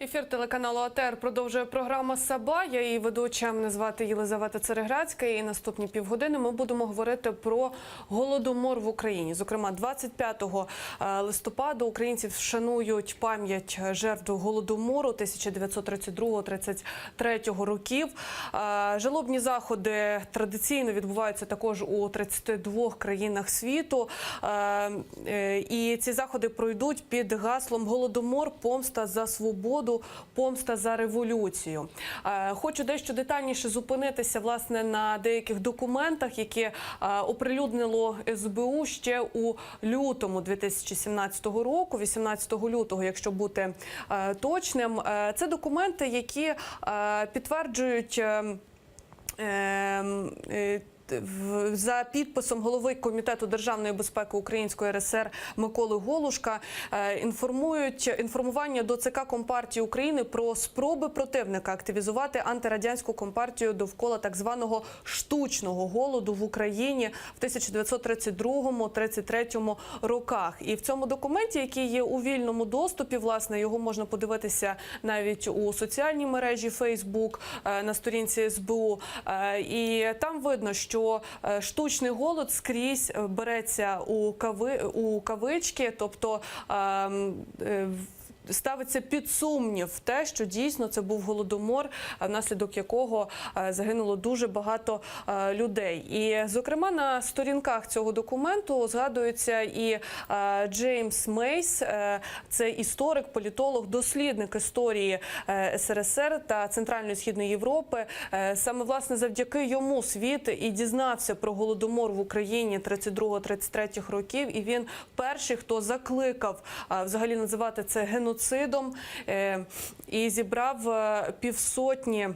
Ефір телеканалу АТР продовжує програма «Саба». Я її ведуча, мене звати Єлизавета Цереграцька. І наступні півгодини ми будемо говорити про голодомор в Україні. Зокрема, 25 листопада українці вшанують пам'ять жертв голодомору 1932-33 років. Жалобні заходи традиційно відбуваються також у 32 країнах світу. І ці заходи пройдуть під гаслом «Голодомор. Помста за свободу. Помста за революцію». Хочу дещо детальніше зупинитися, власне, на деяких документах, які оприлюднило СБУ ще у лютому 2017 року, 18 лютого, якщо бути точним. Це документи, які підтверджують за підписом голови Комітету державної безпеки Української РСР Миколи Голушка інформування до ЦК Компартії України про спроби противника активізувати антирадянську компартію довкола так званого штучного голоду в Україні в 1932-33 роках. І в цьому документі, який є у вільному доступі, власне, його можна подивитися навіть у соціальній мережі Facebook, на сторінці СБУ, і там видно, що штучний голод скрізь береться у кавички, тобто ставиться під сумнів те, що дійсно це був голодомор, внаслідок якого загинуло дуже багато людей. І, зокрема, на сторінках цього документу згадується і Джеймс Мейс, це історик, політолог, дослідник історії СРСР та Центральної і Східної Європи. Саме, власне, завдяки йому світ і дізнався про голодомор в Україні 32-33 років, і він перший, хто закликав взагалі називати це геноцидом, і зібрав півсотні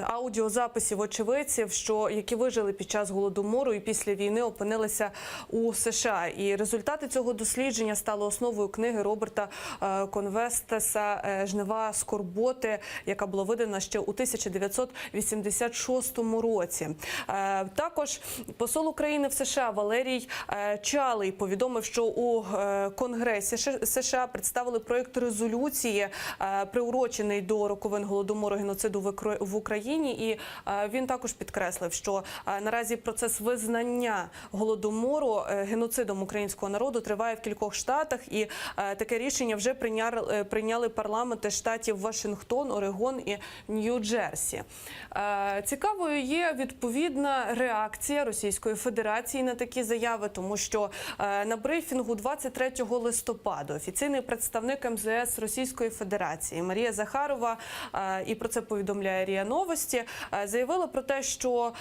аудіозаписів очевидців, які вижили під час голодомору і після війни опинилися у США. І результати цього дослідження стали основою книги Роберта Конвестеса «Жнива скорботи», яка була видана ще у 1986 році. Також посол України в США Валерій Чалий повідомив, що у Конгресі США представили проєкт резолюції, приурочений до роковин голодомору, геноциду в Україні, і він також підкреслив, що наразі процес визнання голодомору геноцидом українського народу триває в кількох штатах, і таке рішення вже прийняли парламенти штатів Вашингтон, Орегон і Нью-Джерсі. Цікавою є відповідна реакція Російської Федерації на такі заяви, тому що на брифінгу 23 листопада офіційний представник МЗС Російської Федерації Марія Захарова, і про це повідомляє РІА Новості, заявила про те, що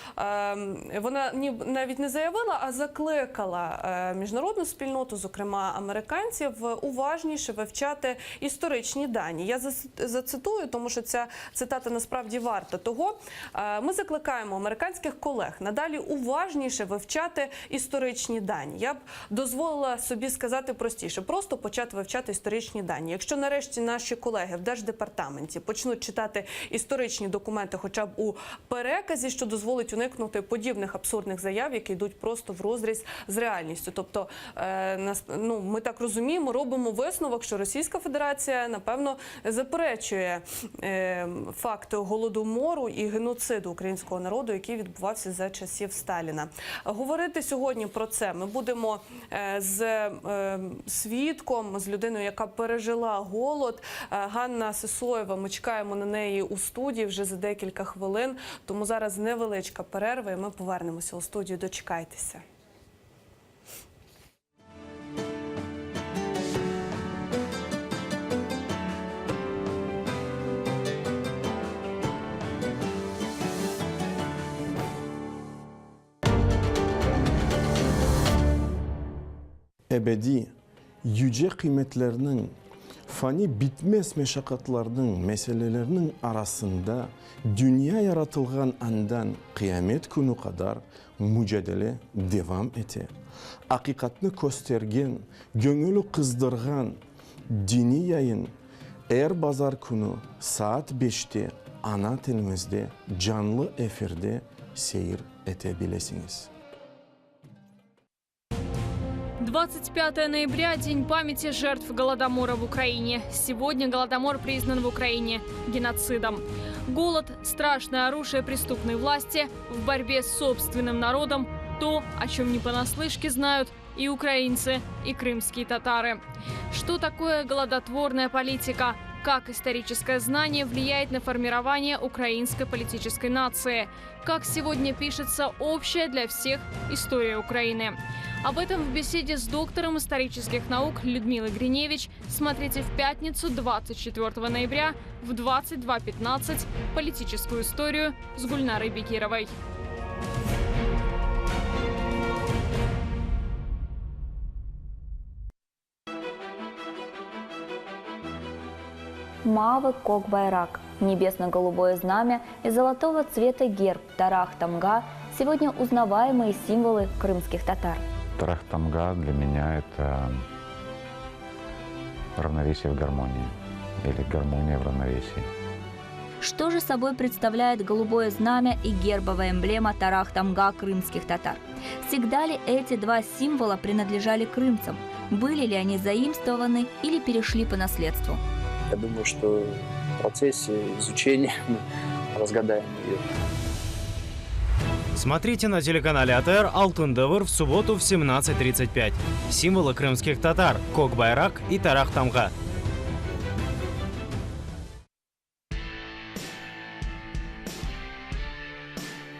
вона навіть не заявила, а закликала міжнародну спільноту, зокрема американців, уважніше вивчати історичні дані. Я зацитую, тому що ця цитата насправді варта того. Ми закликаємо американських колег надалі уважніше вивчати історичні дані. Я б дозволила собі сказати простіше, просто почати вивчати історичні дані. Якщо нарешті наші колеги в Держдепартаменті почнуть читати історичні документи хоча б у переказі, що дозволить уникнути подібних абсурдних заяв, які йдуть просто в розріз з реальністю. Тобто, ми так розуміємо, робимо висновок, що Російська Федерація, напевно, заперечує факт голодомору і геноциду українського народу, який відбувався за часів Сталіна. Говорити сьогодні про це ми будемо з свідком, з людиною, яка пережила голод. Ганна Сисоєва, ми чекаємо на неї у студії вже за декілька хвилин, тому зараз невеличка перерва і ми повернемося у студію. Дочекайтеся. Ebedi, yüce kıymetlerinin, fani bitmez meşakkatlarının, meselelerinin arasında dünya yaratılgan andan kıyamet günü kadar mücadele devam ete. Hakikatini göstergen, gönülü kızdırgan dini yayın er bazar günü saat 5'te ana tilimizde canlı efirde seyir edebilirsiniz. 25 ноября – День памяти жертв Голодомора в Украине. Сегодня Голодомор признан в Украине геноцидом. Голод – страшное оружие преступной власти в борьбе с собственным народом. То, о чем не понаслышке знают и украинцы, и крымские татары. Что такое голодотворная политика? Как историческое знание влияет на формирование украинской политической нации? Как сегодня пишется общая для всех история Украины? Об этом в беседе с доктором исторических наук Людмилой Гриневич смотрите в пятницу 24 ноября в 22:15 «Политическую историю» с Гульнарой Бекировой. Мавы Кок-Байрак, небесно-голубое знамя и золотого цвета герб Тарах-Тамга – сегодня узнаваемые символы крымских татар. Тарах-Тамга для меня это равновесие в гармонии или гармония в равновесии. Что же собой представляет голубое знамя и гербовая эмблема Тарах-Тамга крымских татар? Всегда ли эти два символа принадлежали крымцам? Были ли они заимствованы или перешли по наследству? Я думаю, что в процессе изучения мы разгадаем ее. Смотрите на телеканале АТР «Алтын Давыр» в субботу в 17:35. Символы крымских татар – Кок-Байрак и Тарах-Тамга.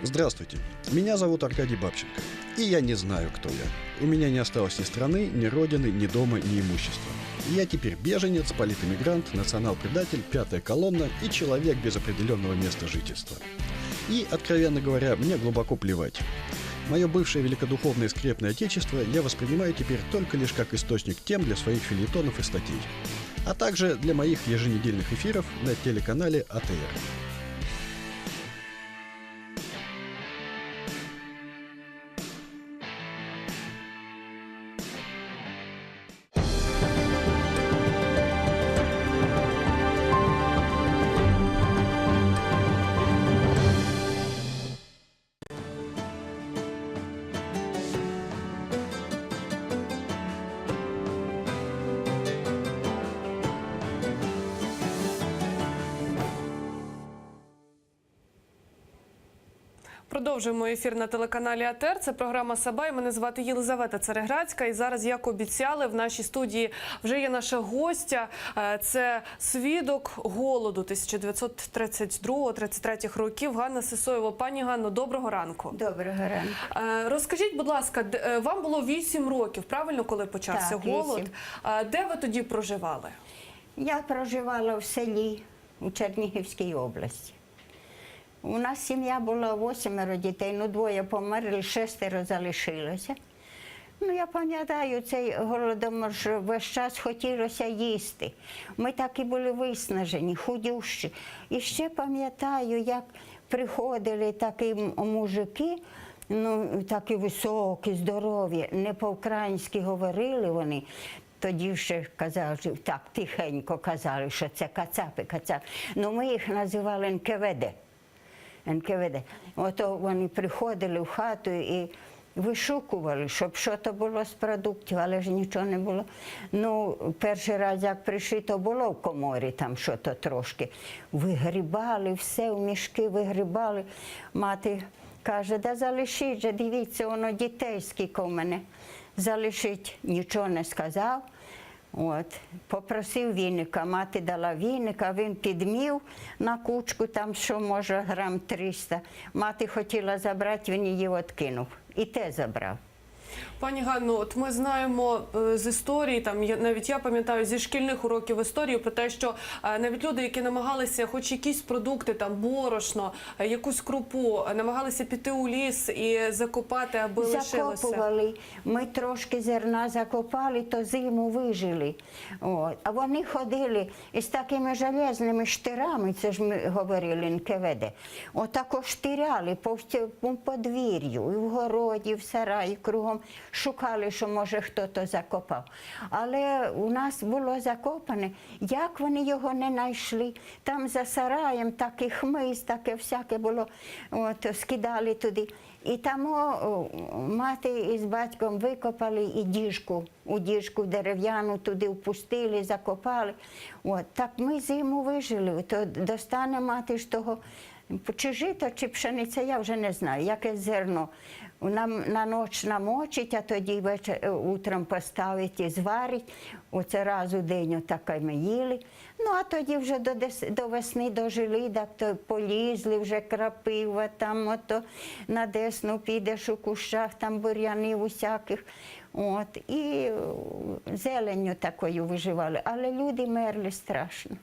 Здравствуйте, меня зовут Аркадий Бабченко, и я не знаю, кто я. У меня не осталось ни страны, ни родины, ни дома, ни имущества. Я теперь беженец, политэмигрант, национал-предатель, пятая колонна и человек без определенного места жительства. И, откровенно говоря, мне глубоко плевать. Мое бывшее великодуховное скрепное отечество я воспринимаю теперь только лишь как источник тем для своих фельетонов и статей, а также для моих еженедельных эфиров на телеканале АТР. Продовжуємо ефір на телеканалі АТР. Це програма «Сабай». Мене звати Єлизавета Цареградська. І зараз, як обіцяли, в нашій студії вже є наша гостя. Це свідок голоду 1932-33 років Ганна Сисоєва. Пані Ганно, доброго ранку. Доброго ранку. Розкажіть, будь ласка, вам було 8 років, правильно, коли почався Так, голод? 8. Де ви тоді проживали? Я проживала в селі у Чернігівській області. У нас сім'я була 8 дітей, 2 померли, 6 залишилося. Я пам'ятаю, цей голодомор, що весь час хотілося їсти. Ми так і були виснажені, худющі. І ще пам'ятаю, як приходили такі мужики, такі високі, здорові, не по-українськи говорили вони. Тоді ще казали, так тихенько казали, що це кацапи. Ми їх називали НКВД. Ото вони приходили в хату і вишукували, щоб щось було з продуктів, але ж нічого не було. Перший раз, як прийшли, то було в коморі там щось трошки. Вигрібали, все в мішки вигрібали. Мати каже, да залишіть же, дивіться, воно дітей скільки в мене. Залишить, нічого не сказав. Попросив віника, мати дала віника, він підмів на кучку, там що може грам 300. Мати хотіла забрати, він її відкинув. І те забрав. Пані Ганно, от ми знаємо з історії, навіть я пам'ятаю зі шкільних уроків історії про те, що навіть люди, які намагалися хоч якісь продукти, борошно, якусь крупу, намагалися піти у ліс і закопати, аби лишилося. Закопували. Ми трошки зерна закопали, то зиму вижили. А вони ходили із такими железними штирами, це ж ми говорили НКВД, отако штиряли по подвір'ю, і в городі, і в сараї, кругом. шукали, що може хтось закопав. Але у нас було закопане. Як вони його не знайшли? Там за сараєм такий хмиз, таке всяке було, от, скидали туди. І там мати із батьком викопали і діжку, у діжку дерев'яну туди впустили, закопали. От, так ми зиму вижили, то достане мати ж того, чи жито, чи пшениця, я вже не знаю, яке зерно. На ніч намочить, а тоді утром поставить і зварить. Оце раз у день отаке ми їли. Ну, а тоді вже до весни дожили, так то полізли вже крапива, там ото на десну підеш у кущах, там бур'янів усяких. От, і зеленню такою виживали, але люди мерли страшно.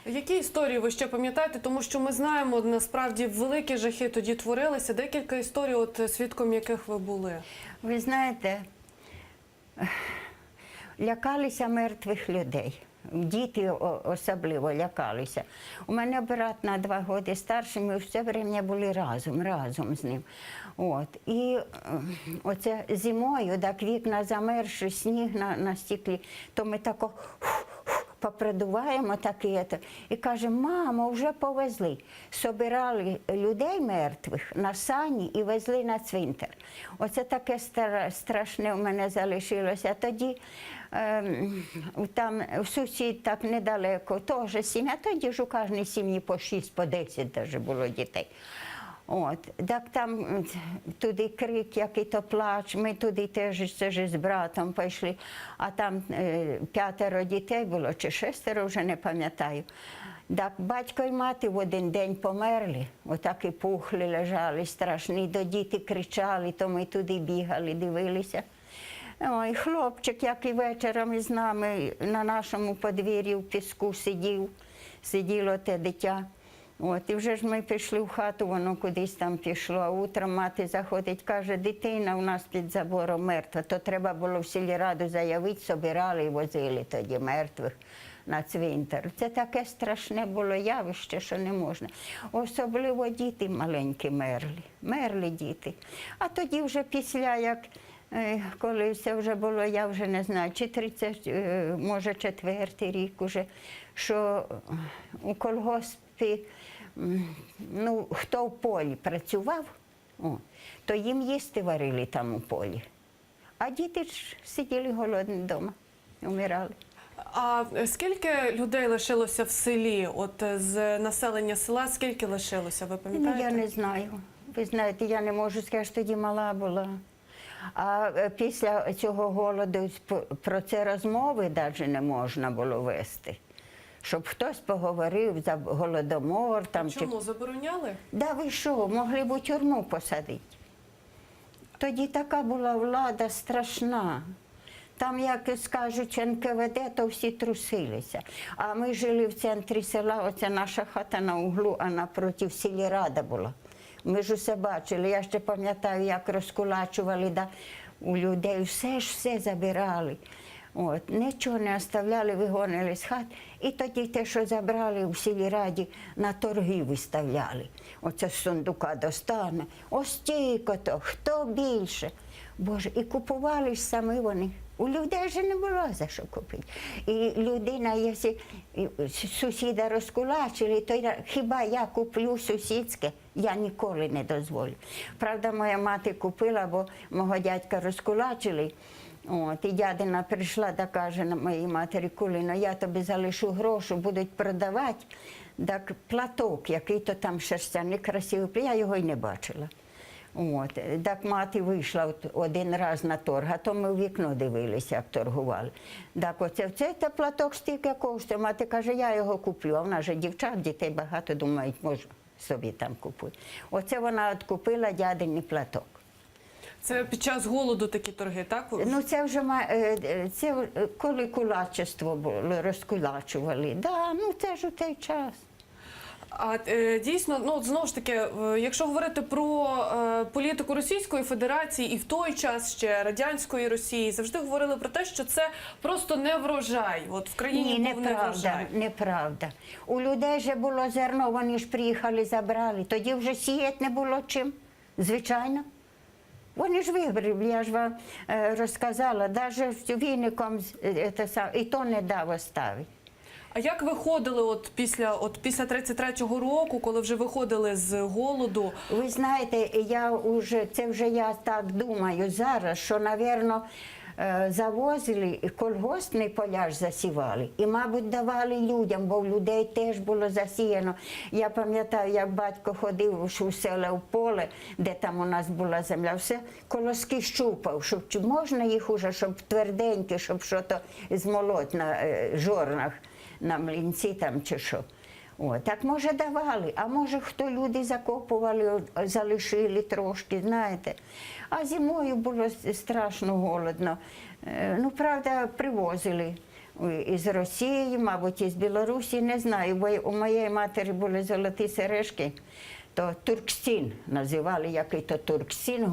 Які історії ви ще пам'ятаєте? Тому що ми знаємо, насправді, великі жахи тоді творилися. Декілька історій, от, свідком яких ви були. Ви знаєте, лякалися мертвих людей. Діти особливо лякалися. У мене брат на 2 роки старший, ми все время були разом з ним. От. І оце зимою, так вікна замерзши, сніг на стеклі, то ми тако попридуваємо таке, і кажемо, мамо, вже повезли. Собирали людей мертвих на сані і везли на цвинтар. Оце таке страшне у мене залишилося. Тоді там сусід так недалеко, теж сім'я, тоді ж у кожній сім'ї по 6, по 10 навіть було дітей. От, так там туди крик, який-то плач, ми туди теж з братом пішли, а там 5 дітей було, чи 6, вже не пам'ятаю. Так батько і мати в один день померли, отак і пухли, лежали страшні, до діти кричали, то ми туди бігали, дивилися. Ой, хлопчик, який вечором із нами на нашому подвір'ї в піску сиділо те дитя. От, і вже ж ми пішли в хату, воно кудись там пішло, а утром мати заходить, каже, дитина у нас під забором мертва, то треба було в сільраду заявити, собирали і возили тоді мертвих на цвинтар. Це таке страшне було явище, що не можна. Особливо діти маленькі мерли діти. А тоді вже після, як коли все вже було, я вже не знаю, чи 30, може 4-й рік уже, що у колгоспі, ну, хто в полі працював, то їм їсти варили там у полі. А діти ж сиділи голодні вдома, умирали. А скільки людей лишилося в селі? От з населення села скільки лишилося, ви пам'ятаєте? Ну, я не знаю. Ви знаєте, я не можу сказати, що тоді мала була. А після цього голоду про це розмови навіть не можна було вести. Щоб хтось поговорив за голодомор. Там, чому, забороняли? Да ви що, могли б у тюрму посадити. Тоді така була влада страшна. Там, як скажуть НКВД, то всі трусилися. А ми жили в центрі села, оце наша хата на углу, а напроти сільрада була. Ми ж усе бачили, я ще пам'ятаю, як розкулачували, да, у людей все забирали. От, нічого не оставляли, вигонили з хат. І тоді те, що забрали у сільраді, на торги виставляли. Оце з сундука достане. Ось стільки-то, хто більше. Боже, і купували ж самі вони. У людей же не було за що купити. І людина, якщо сусіда розкулачили, то хіба я куплю сусідське? Я ніколи не дозволю. Правда, моя мати купила, бо мого дядька розкулачили. От, і дядина прийшла та каже моїй матері, Кулино, я тобі залишу гроші, будуть продавати. Так платок, який-то там шерстяний, красивий, я його й не бачила. От, так мати вийшла один раз на торг, а то ми в вікно дивилися, як торгували. Так оце платок стільки коштує, мати каже, я його куплю, а вона ж дівчат, дітей багато, думають, може собі там купує. Оце вона купила дядиний платок. Це під час голоду такі торги, так? Ну це вже це коли кулачество було, розкулачували. Да, ну це ж у той час. А дійсно, ну знову ж таки, якщо говорити про політику Російської Федерації і в той час ще радянської Росії, завжди говорили про те, що це просто не врожай. От в країні був не врожай. Неправда. У людей же було зерно, вони ж приїхали, забрали. Тоді вже сіяти не було чим, звичайно. Вони ж виграли, я ж вам розказала, навіть віником і то не дав оставити. А як виходили після 33-го року, коли вже виходили з голоду? Ви знаєте, це вже я так думаю зараз, що, напевно, завозили, колгоспний поля ж засівали і, мабуть, давали людям, бо в людей теж було засіяно. Я пам'ятаю, як батько ходив у села в поле, де там у нас була земля, все колоски щупав, щоб чи можна їх уже, щоб тверденькі, щоб щось змолоть на жорнах, на млинці там чи що. О, так, може, давали, а може, хто люди закопували, залишили трошки, знаєте. А зимою було страшно голодно. Ну, правда, привозили із Росії, мабуть, із Білорусі, не знаю, бо у моєї матері були золоті сережки, то Турксін називали, який-то Турксін,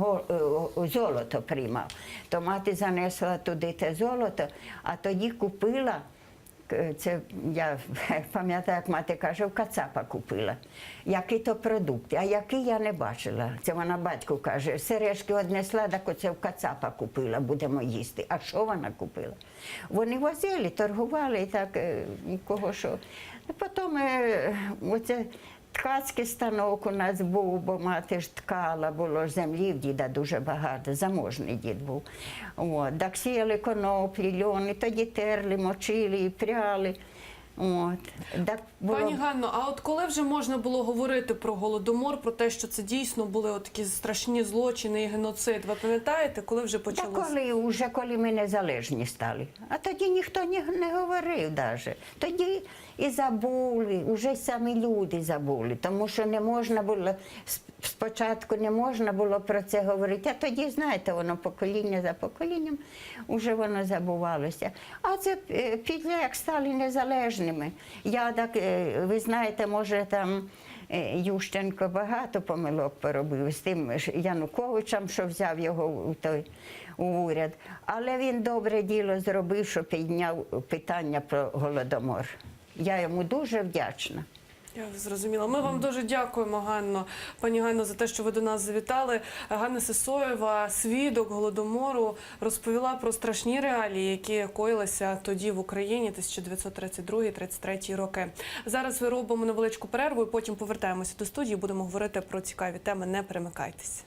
золото приймав. То мати занесла туди те золото, а тоді купила. Це я пам'ятаю, як мати каже, в Кацапа купила. Які то продукти, а які я не бачила. Це вона батьку каже, сережки однесла, так оце в Кацапа купила, будемо їсти. А що вона купила? Вони возили, торгували, і так, кого що. Потім оце ткацький станок у нас був, бо мати ж ткала, було ж землі в діда дуже багато, заможний дід був. От. Так сіяли коноплі, льони, тоді терли, мочили і пряли. От. Так було... Пані Ганно, а от коли вже можна було говорити про Голодомор, про те, що це дійсно були такі страшні злочини і геноцид, ви пам'ятаєте, коли вже почалося? Так коли ми незалежні стали. А тоді ніхто не говорив навіть. Тоді і забули, вже самі люди забули, тому що не можна було, спочатку не можна було про це говорити, а тоді, знаєте, воно покоління за поколінням, вже воно забувалося. А це після як стали незалежними. Я так, ви знаєте, може там Ющенко багато помилок поробив з тим Януковичем, що взяв його у уряд. Але він добре діло зробив, що підняв питання про Голодомор. Я йому дуже вдячна. Я зрозуміла. Ми вам дуже дякуємо, Ганно, пані Ганно, за те, що ви до нас завітали. Ганна Сисоєва, свідок Голодомору, розповіла про страшні реалії, які коїлися тоді в Україні 1932-33 роки. Зараз ми робимо невеличку перерву і потім повертаємося до студії, будемо говорити про цікаві теми. Не перемикайтесь.